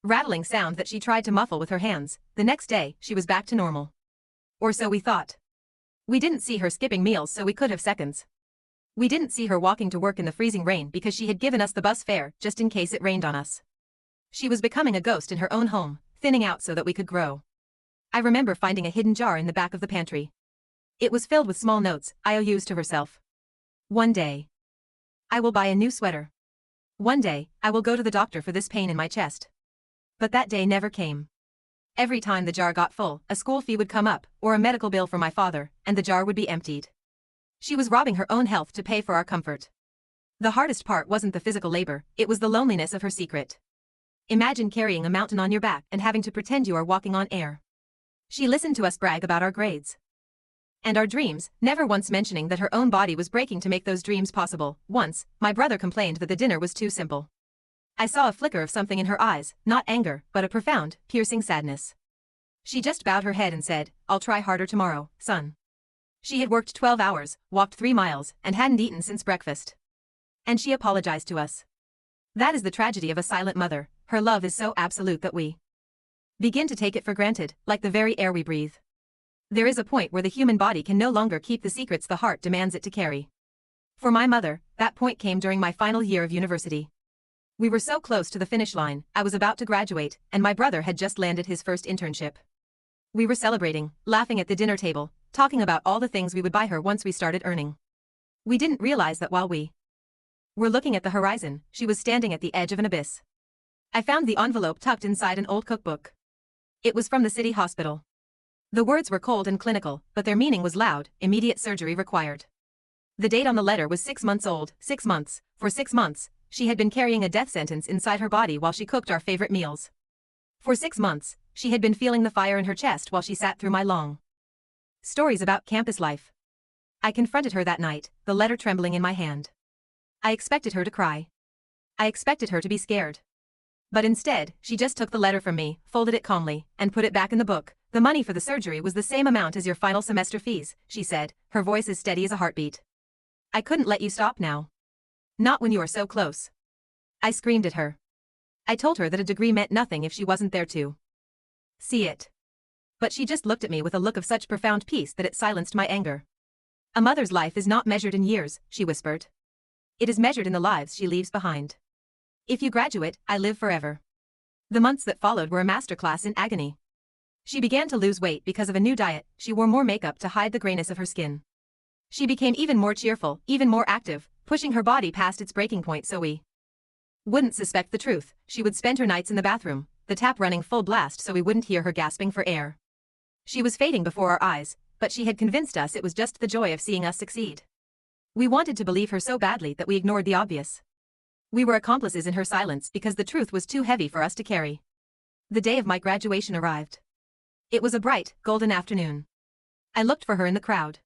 rattling sound that she tried to muffle with her hands. The next day, she was back to normal. Or so we thought. We didn't see her skipping meals, so we could have seconds. We didn't see her walking to work in the freezing rain because she had given us the bus fare just in case it rained on us. She was becoming a ghost in her own home, thinning out so that we could grow. I remember finding a hidden jar in the back of the pantry. It was filled with small notes, IOUs to herself. One day, I will buy a new sweater. One day, I will go to the doctor for this pain in my chest. But that day never came. Every time the jar got full, a school fee would come up, or a medical bill for my father, and the jar would be emptied. She was robbing her own health to pay for our comfort. The hardest part wasn't the physical labor, it was the loneliness of her secret. Imagine carrying a mountain on your back and having to pretend you are walking on air. She listened to us brag about our grades and our dreams, never once mentioning that her own body was breaking to make those dreams possible. Once, my brother complained that the dinner was too simple. I saw a flicker of something in her eyes, not anger, but a profound, piercing sadness. She just bowed her head and said, "I'll try harder tomorrow, son." She had worked 12 hours, walked 3 miles, and hadn't eaten since breakfast. And she apologized to us. That is the tragedy of a silent mother. Her love is so absolute that we begin to take it for granted, like the very air we breathe. There is a point where the human body can no longer keep the secrets the heart demands it to carry. For my mother, that point came during my final year of university. We were so close to the finish line, I was about to graduate, and my brother had just landed his first internship. We were celebrating, laughing at the dinner table, talking about all the things we would buy her once we started earning. We didn't realize that while we were looking at the horizon, she was standing at the edge of an abyss. I found the envelope tucked inside an old cookbook. It was from the city hospital. The words were cold and clinical, but their meaning was loud: immediate surgery required. The date on the letter was 6 months old. 6 months. For 6 months, she had been carrying a death sentence inside her body while she cooked our favorite meals. For 6 months, she had been feeling the fire in her chest while she sat through my long stories about campus life. I confronted her that night, the letter trembling in my hand. I expected her to cry. I expected her to be scared. But instead, she just took the letter from me, folded it calmly, and put it back in the book. "The money for the surgery was the same amount as your final semester fees," she said, her voice as steady as a heartbeat. "I couldn't let you stop now. Not when you are so close." I screamed at her. I told her that a degree meant nothing if she wasn't there to see it. But she just looked at me with a look of such profound peace that it silenced my anger. "A mother's life is not measured in years," she whispered. "It is measured in the lives she leaves behind. If you graduate, I live forever." The months that followed were a masterclass in agony. She began to lose weight because of a new diet. She wore more makeup to hide the grayness of her skin. She became even more cheerful, even more active, pushing her body past its breaking point so we wouldn't suspect the truth. She would spend her nights in the bathroom, the tap running full blast so we wouldn't hear her gasping for air. She was fading before our eyes, but she had convinced us it was just the joy of seeing us succeed. We wanted to believe her so badly that we ignored the obvious. We were accomplices in her silence because the truth was too heavy for us to carry. The day of my graduation arrived. It was a bright, golden afternoon. I looked for her in the crowd.